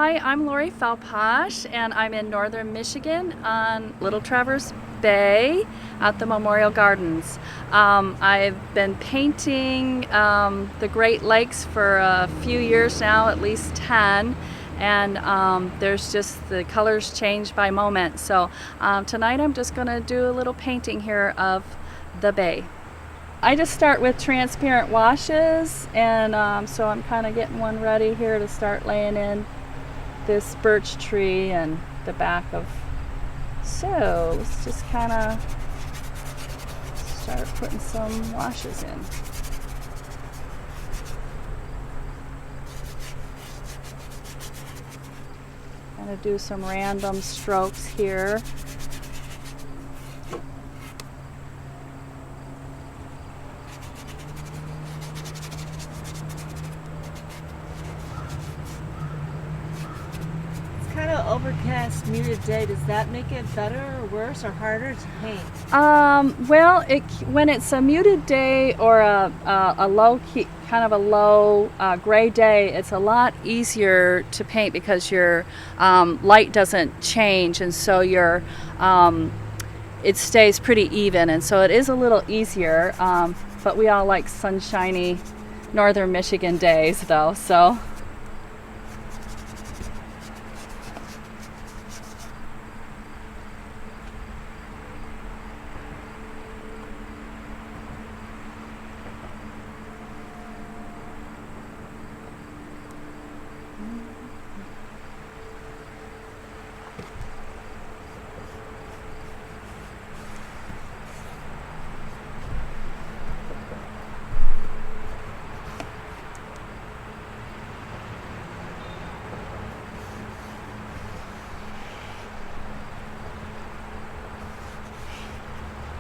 Hi, I'm Lori Feldpausch, and I'm in northern Michigan on Little Traverse Bay at the Memorial Gardens. I've been painting the Great Lakes for a few years now, at least 10, and there's just the colors change by moment. So tonight I'm just going to do a little painting here of the bay. I just start with transparent washes, and so I'm kind of getting one ready here to start laying in this birch tree and the back of. So let's just kind of start putting some washes in. Kind of do some random strokes here. Kind of overcast, muted day. Does that make it better or worse or harder to paint? Well, when it's a muted day or a low key, kind of a low gray day, it's a lot easier to paint because your light doesn't change, and so your it stays pretty even, and so it is a little easier. But we all like sunshiny northern Michigan days, though, so.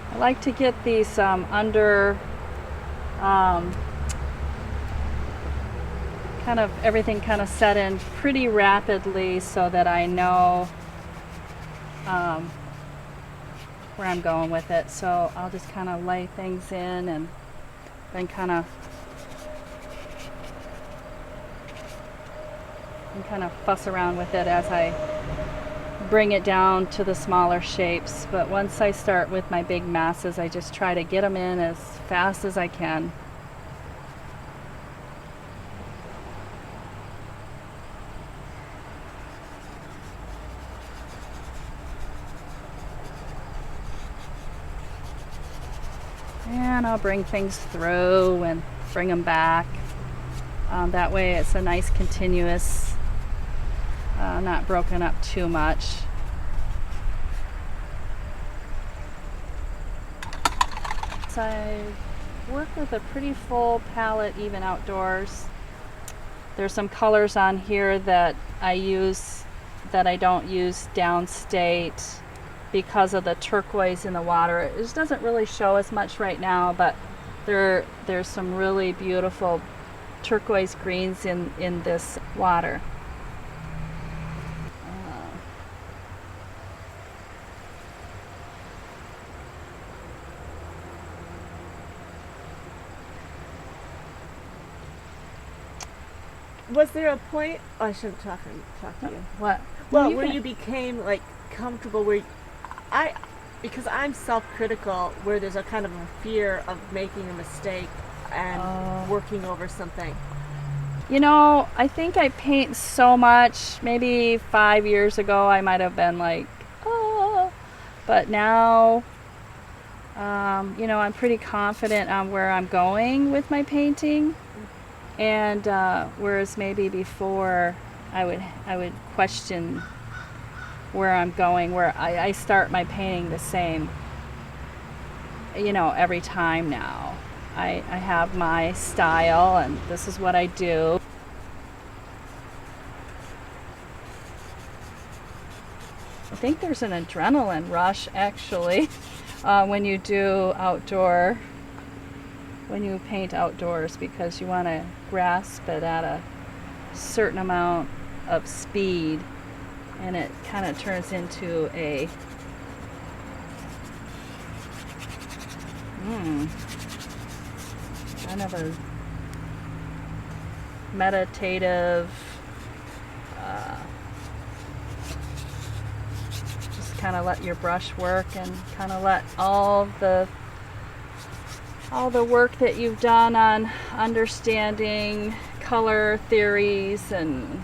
I like to get these under kind of everything kind of set in pretty rapidly so that I know where I'm going with it. So I'll just kind of lay things in and then kind of fuss around with it as I bring it down to the smaller shapes. But once I start with my big masses, I just try to get them in as fast as I can. And I'll bring things through and bring them back. That way it's a nice continuous, not broken up too much. So I work with a pretty full palette even outdoors. There's some colors on here that I use that I don't use downstate because of the turquoise in the water. It just doesn't really show as much right now, but there's some really beautiful turquoise greens in this water. Was there a point? Oh, I shouldn't talk to you. What? Well, where you became like comfortable, because I'm self-critical, where there's a kind of a fear of making a mistake and working over something. You know, I think I paint so much. Maybe 5 years ago I might have been like, oh, but now, you know, I'm pretty confident on where I'm going with my painting. And whereas maybe before I would question where I'm going, where I start my painting the same, you know, every time now. I have my style, and this is what I do. I think there's an adrenaline rush actually when you paint outdoors, because you want to grasp it at a certain amount of speed, and it kind of turns into a kind of a meditative kind of let your brush work and kind of let all the work that you've done on understanding color theories and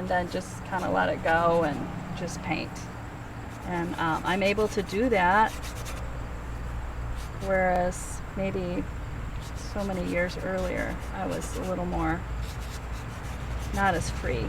then just kind of let it go and just paint. And I'm able to do that, whereas maybe so many years earlier I was a little more not as free.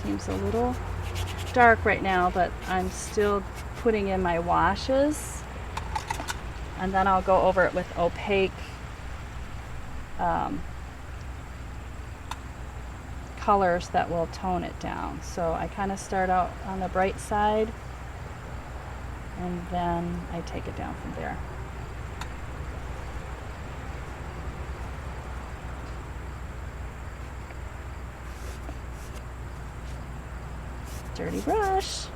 Seems a little dark right now, but I'm still putting in my washes, and then I'll go over it with opaque colors that will tone it down. So I kind of start out on the bright side and then I take it down from there. Dirty brush.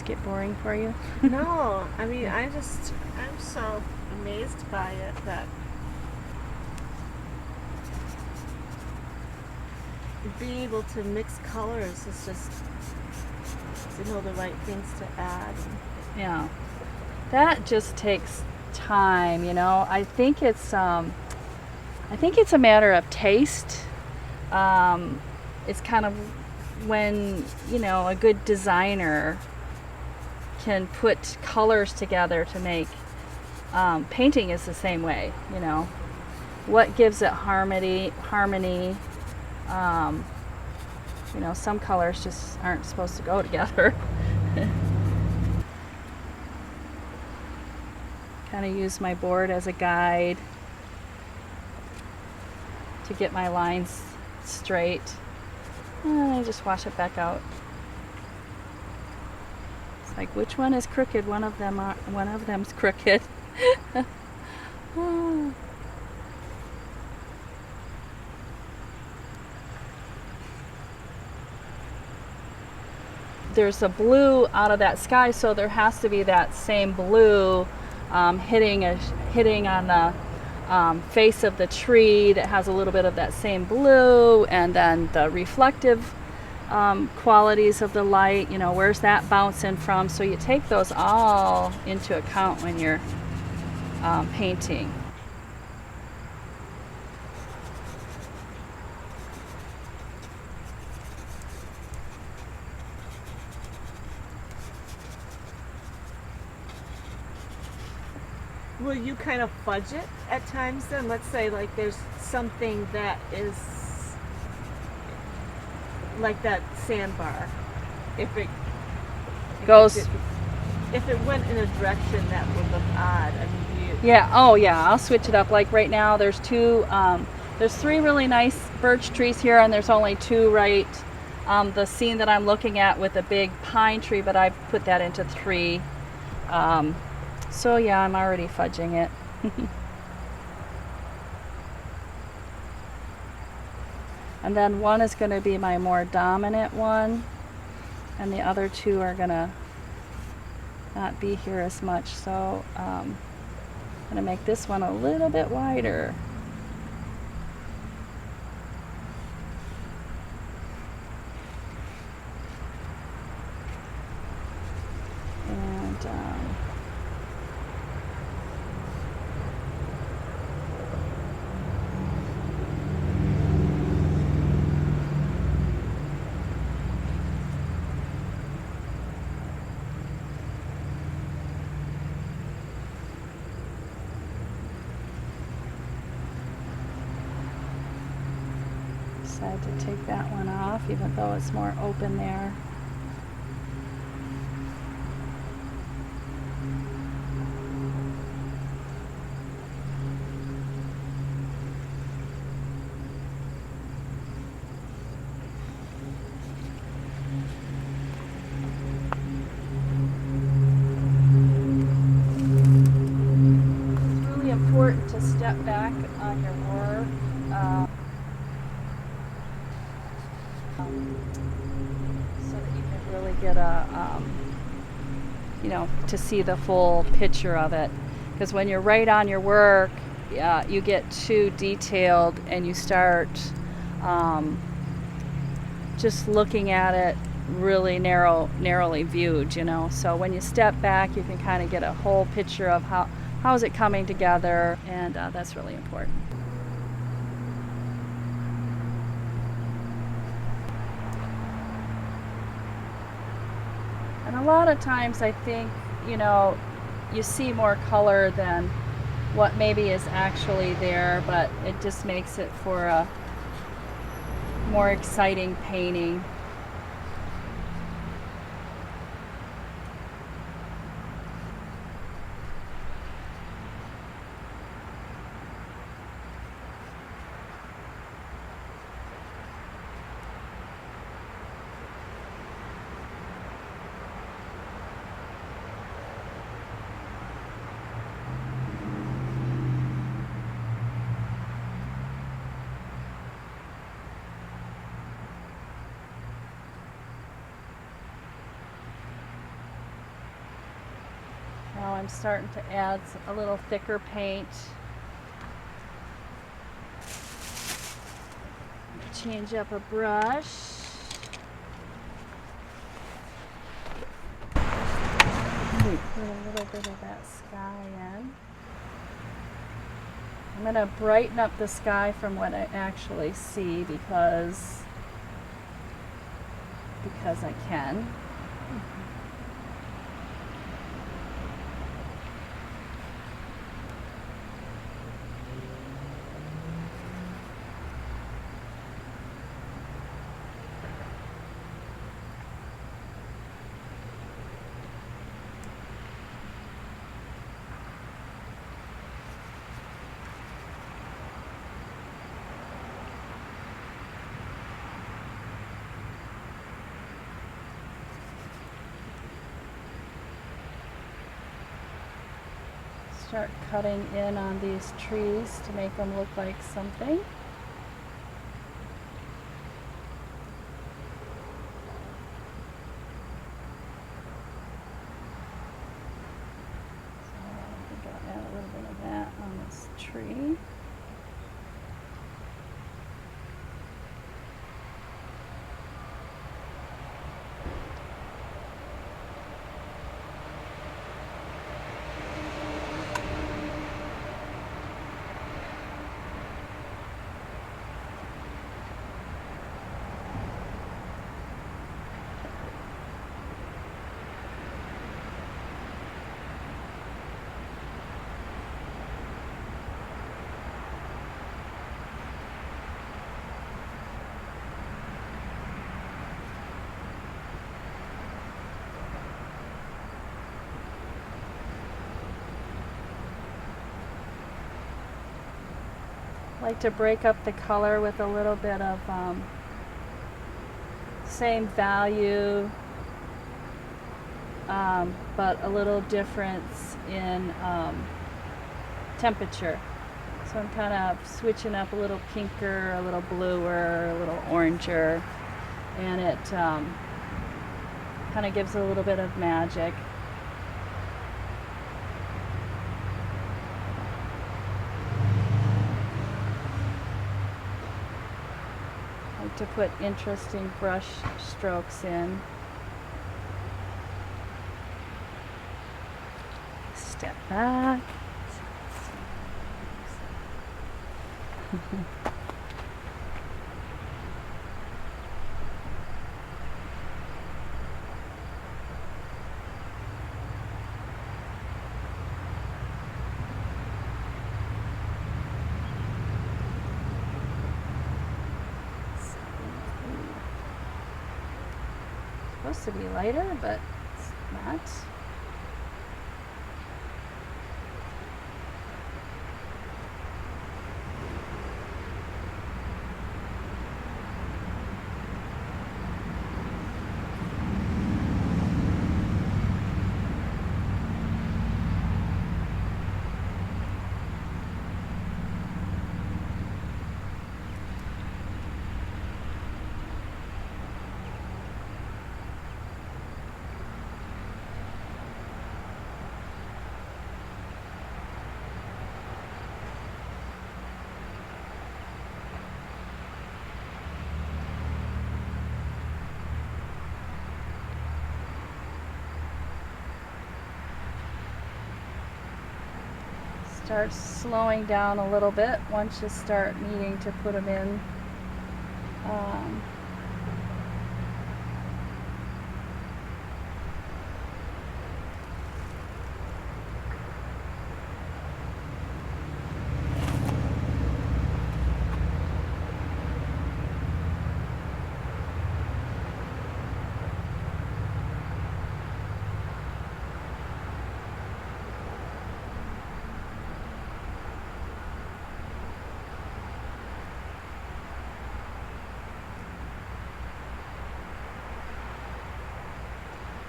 Get boring for you? No, I mean, I'm so amazed by it that being able to mix colors is just to know the right things to add. Yeah, that just takes time, you know. I think it's a matter of taste. It's kind of when, you know, a good designer can put colors together to make painting is the same way, you know. What gives it harmony, you know, some colors just aren't supposed to go together. Kind of use my board as a guide to get my lines straight, and I just wash it back out. Like, which one is crooked? One of them's crooked. There's a blue out of that sky, so there has to be that same blue hitting on the face of the tree that has a little bit of that same blue, and then the reflective qualities of the light, you know, where's that bouncing from? So you take those all into account when you're painting. Will you kind of fudge it at times then? Let's say like there's something that is like that sandbar. If it went in a direction that would look odd, I mean, yeah, I'll switch it up. Like right now there's three really nice birch trees here, and there's only two right the scene that I'm looking at with a big pine tree, but I've put that into three. So yeah, I'm already fudging it. And then one is going to be my more dominant one, and the other two are going to not be here as much. So I'm going to make this one a little bit wider. And Decided to take that one off, even though it's more open there. It's really important to step back on your work. So that you can really get to see the full picture of it. Because when you're right on your work, you get too detailed and you start just looking at it really narrowly viewed, So when you step back, you can kind of get a whole picture of how is it coming together, and that's really important. And a lot of times I think, you see more color than what maybe is actually there, but it just makes it for a more exciting painting. Now I'm starting to add a little thicker paint. Change up a brush. Put a little bit of that sky in. I'm going to brighten up the sky from what I actually see because I can. Start cutting in on these trees to make them look like something. So I think I'll add a little bit of that on this tree. I like to break up the color with a little bit of same value, but a little difference in temperature. So I'm kind of switching up a little pinker, a little bluer, a little oranger, and it kind of gives a little bit of magic. To put interesting brush strokes in. Step back. supposed to be lighter, but it's not. Start slowing down a little bit once you start needing to put them in.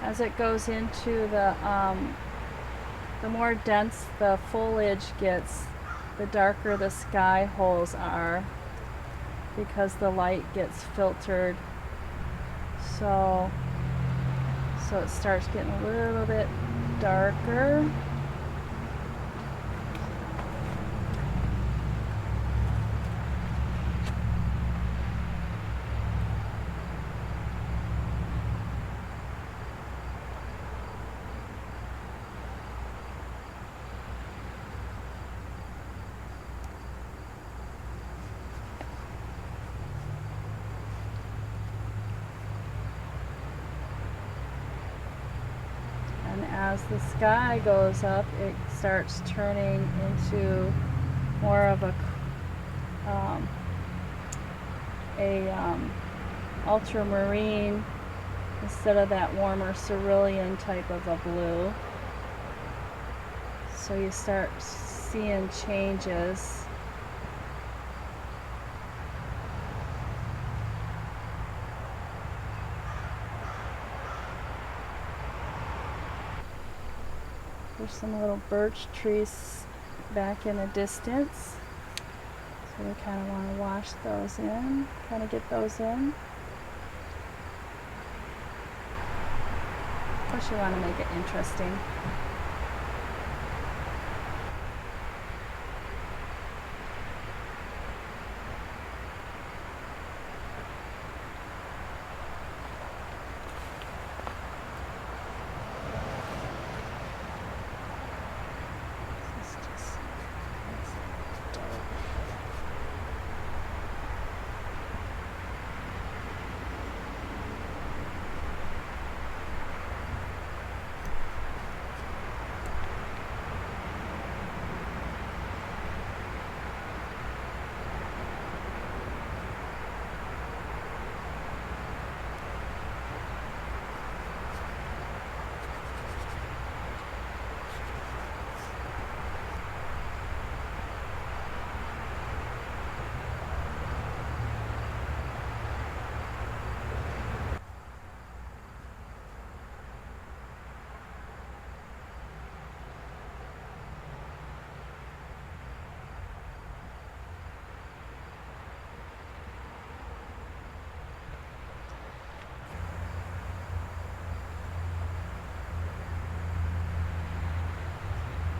As it goes into the more dense the foliage gets, the darker the sky holes are, because the light gets filtered. So it starts getting a little bit darker. As the sky goes up, it starts turning into more of a ultramarine instead of that warmer cerulean type of a blue. So you start seeing changes. There's some little birch trees back in the distance, so we kind of want to wash those in, kind of get those in. Of course you want to make it interesting.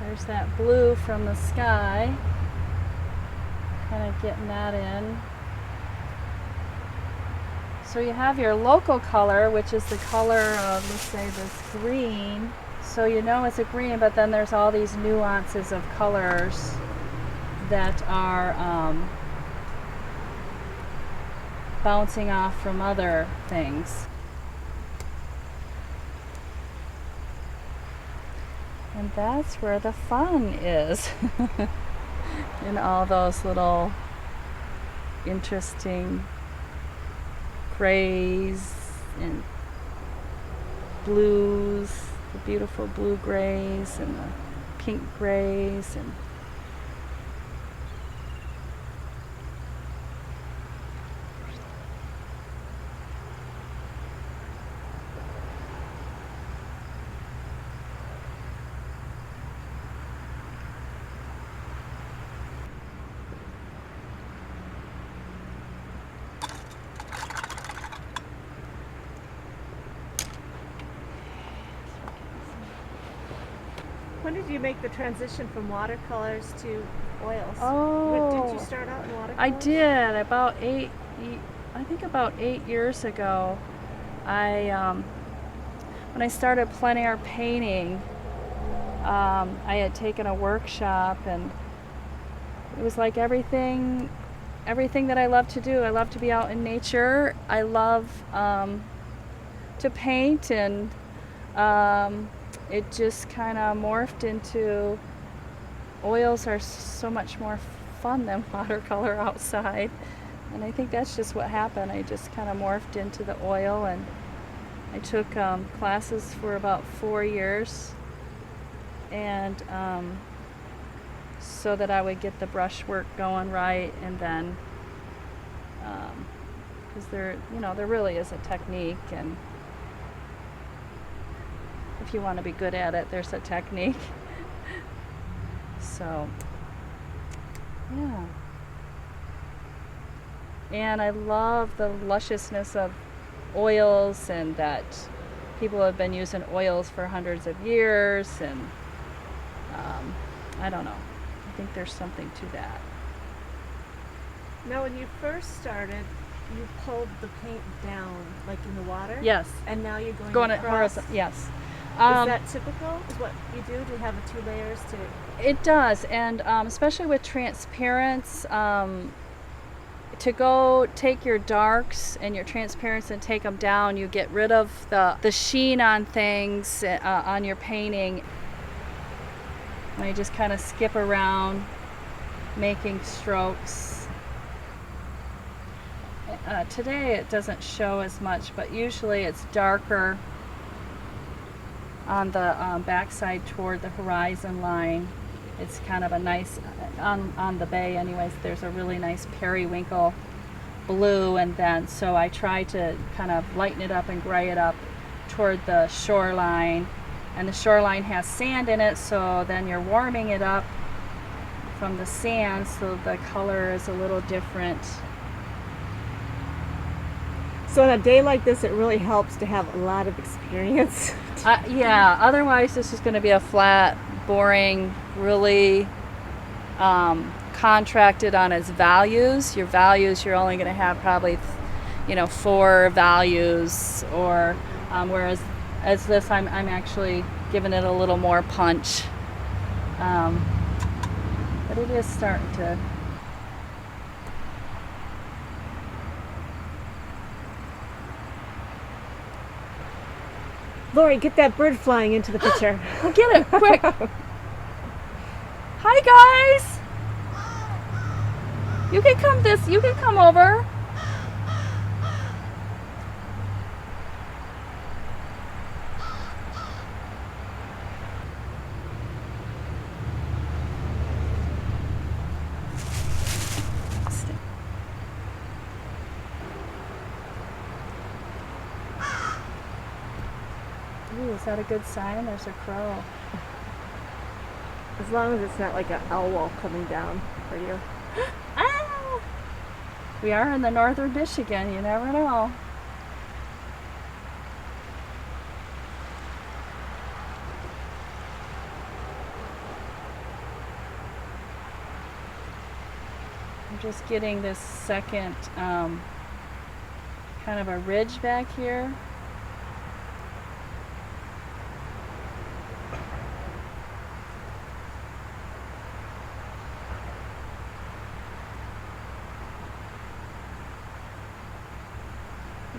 There's that blue from the sky, kind of getting that in. So you have your local color, which is the color of, let's say, this green. So you know it's a green, but then there's all these nuances of colors that are bouncing off from other things. And that's where the fun is. In all those little interesting grays and blues, the beautiful blue grays and the pink grays, and When did you make the transition from watercolors to oils? oh, Did you start out in watercolors? I did about about 8 years ago. When I started Plein Aire painting, I had taken a workshop, and it was like everything that I love to do. I love to be out in nature. I love to paint, and it just kind of morphed into oils are so much more fun than watercolor outside. And I think that's just what happened. I just kind of morphed into the oil, and I took classes for about 4 years, and so that I would get the brushwork going right, and then because there really is a technique, and if you want to be good at it, there's a technique. So, yeah. And I love the lusciousness of oils, and that people have been using oils for hundreds of years, and I don't know. I think there's something to that. Now, when you first started, you pulled the paint down, like in the water? Yes. And now you're Going across? horizontal. Yes. Is that typical? Is what you do? Do you have the 2 layers to? It does, and especially with transparents, to go take your darks and your transparents and take them down, you get rid of the sheen on things, on your painting. And you just kind of skip around making strokes. Today it doesn't show as much, but usually it's darker on the backside toward the horizon line. It's kind of a nice, on the bay anyways, there's a really nice periwinkle blue, and then so I try to kind of lighten it up and gray it up toward the shoreline, and the shoreline has sand in it, so then you're warming it up from the sand, so the color is a little different. So on a day like this, it really helps to have a lot of experience. Yeah, otherwise this is going to be a flat, boring, really contracted on its values. Your values, you're only going to have probably 4 values, or whereas as this, I'm actually giving it a little more punch. But it is starting to. Lori, get that bird flying into the picture. I'll get it, quick. Hi, guys. You can come over. Ooh, is that a good sign? There's a crow. As long as it's not like an owl coming down for you. Ah! We are in the northern Michigan, you never know. I'm just getting this second kind of a ridge back here.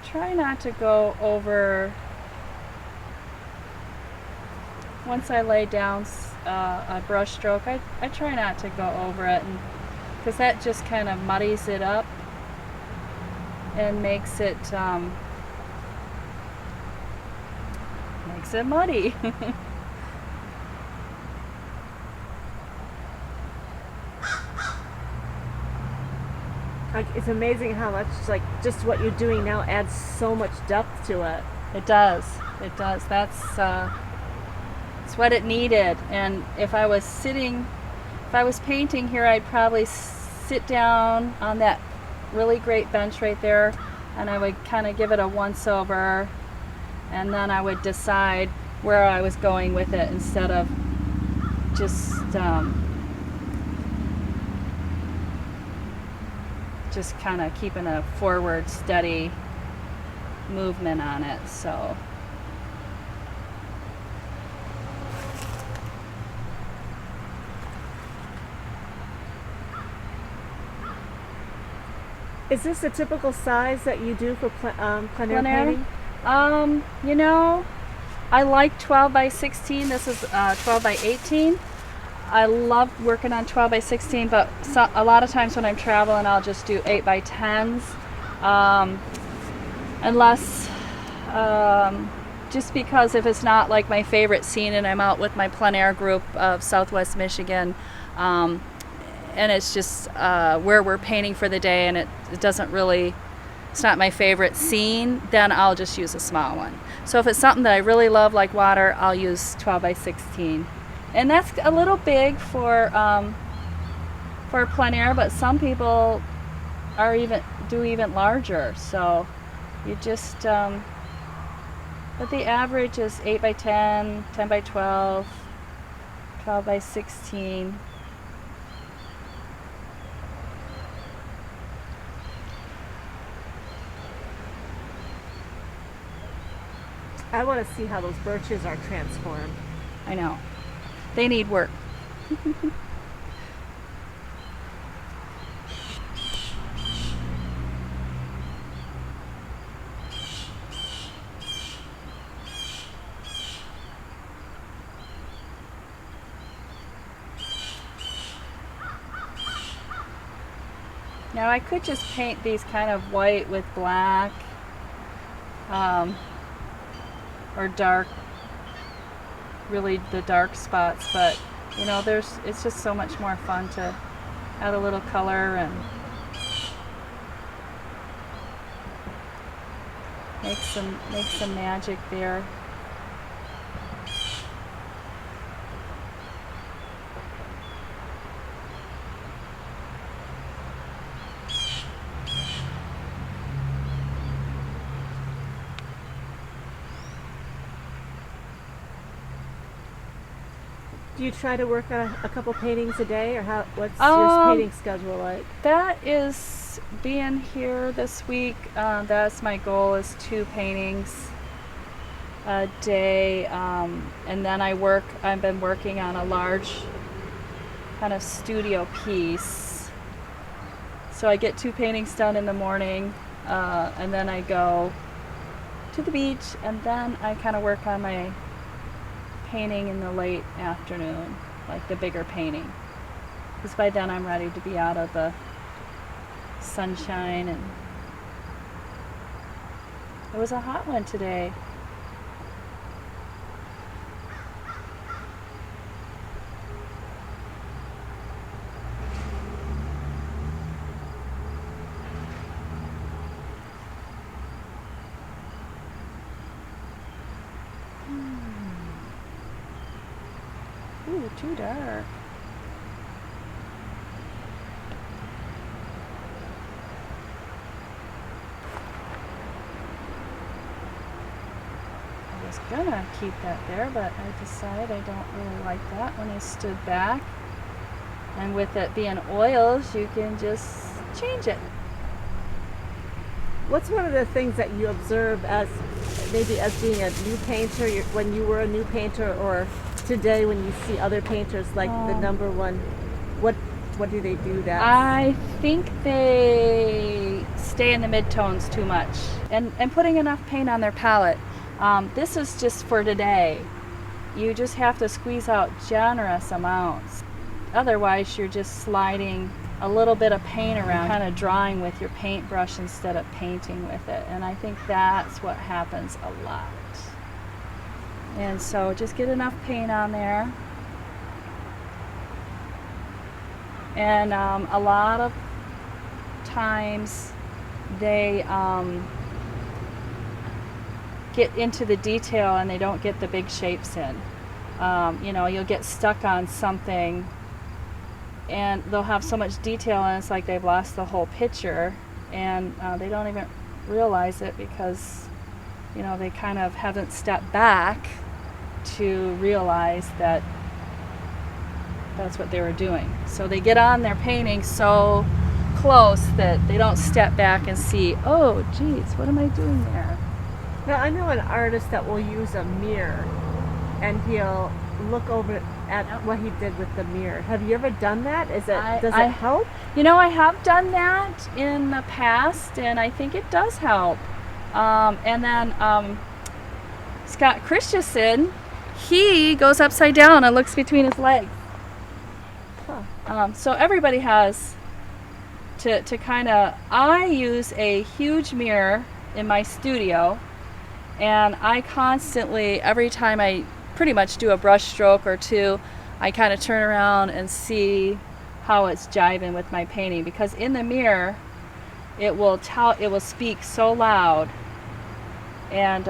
Try not to go over, once I lay down a brush stroke, I try not to go over it, because that just kind of muddies it up and makes it makes it muddy. Like, it's amazing how much, like, just what you're doing now adds so much depth to it. It does. It does. That's what it needed. And if I was painting here, I'd probably sit down on that really great bench right there, and I would kind of give it a once over, and then I would decide where I was going with it instead of just kind of keeping a forward, steady movement on it. So is this a typical size that you do for plein air painting? You know, I like 12 by 16. This is 12 by 18. I love working on 12 by 16, but a lot of times when I'm traveling, I'll just do 8 by 10s. Unless, just because if it's not like my favorite scene and I'm out with my plein air group of Southwest Michigan, and it's just where we're painting for the day, and it doesn't really, it's not my favorite scene, then I'll just use a small one. So if it's something that I really love, like water, I'll use 12 by 16. And that's a little big for plein air, but some people do even larger. So you just, but the average is 8 by 10, 10 by 12, 12 by 16. I want to see how those birches are transformed. I know. They need work. Now I could just paint these kind of white with black, or dark, really the dark spots, but you know, it's just so much more fun to add a little color and make some magic there. Do you try to work on a couple paintings a day, or what's your painting schedule like? That is, being here this week, that's my goal, is 2 paintings a day, and then I've been working on a large kind of studio piece. So I get 2 paintings done in the morning, and then I go to the beach, and then I kind of work on my painting in the late afternoon, like the bigger painting, because by then I'm ready to be out of the sunshine. And it was a hot one today. Ooh, too dark. I was gonna keep that there, but I decided I don't really like that when I stood back. And with it being oils, you can just change it. What's one of the things that you observe as maybe as being a new painter, when you were a new painter, or today when you see other painters, like the number one, what do they do that? I think they stay in the midtones too much and putting enough paint on their palette. This is just for today. You just have to squeeze out generous amounts. Otherwise, you're just sliding a little bit of paint around, kind of drawing with your paintbrush instead of painting with it. And I think that's what happens a lot. And so just get enough paint on there. And a lot of times they get into the detail and they don't get the big shapes in. You know, you'll get stuck on something and they'll have so much detail and it's like they've lost the whole picture, and they don't even realize it because, you know, they kind of haven't stepped back to realize that that's what they were doing. So they get on their painting so close that they don't step back and see, oh geez, what am I doing there? Now I know an artist that will use a mirror and he'll look over at what he did with the mirror. Have you ever done that? Does it help? You know, I have done that in the past and I think it does help. And then Scott Christensen, he goes upside down and looks between his legs. So everybody has to kind of, I use a huge mirror in my studio, and I constantly, every time I pretty much do a brush stroke or two, I kind of turn around and see how it's jiving with my painting, because in the mirror it will speak so loud. And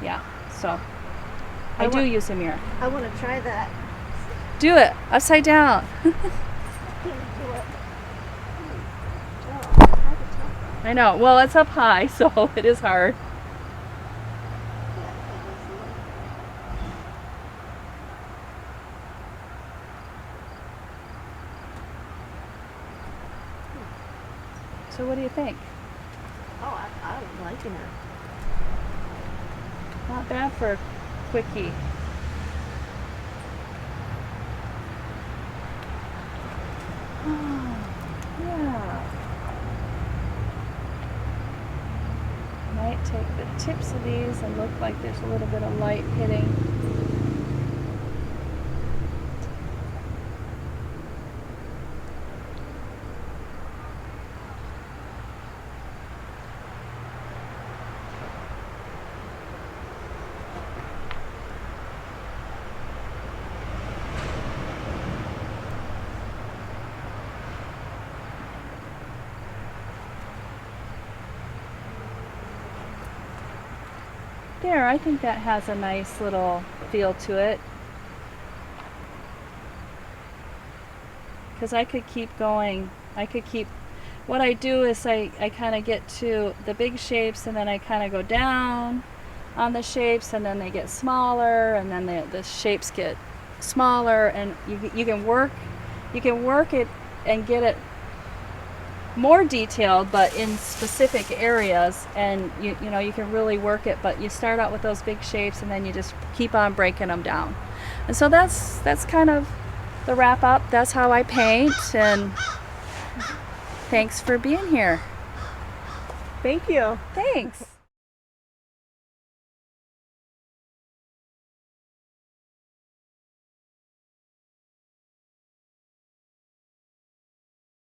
yeah, so I do use a mirror. I want to try that. Do it upside down. I know. Well, it's up high, so it is hard. So what do you think? Oh, I'm liking it. Not bad for a quickie. Oh, yeah. Might take the tips of these and look like there's a little bit of light hitting. There, I think that has a nice little feel to it. Because I could keep going. What I do is I kind of get to the big shapes and then I kind of go down on the shapes and then they get smaller and then the shapes get smaller, and you can work it and get it more detailed, but in specific areas, and you know you can really work it. But you start out with those big shapes and then you just keep on breaking them down. And so that's kind of the wrap up. That's how I paint, and thanks for being here. Thank you. Thanks.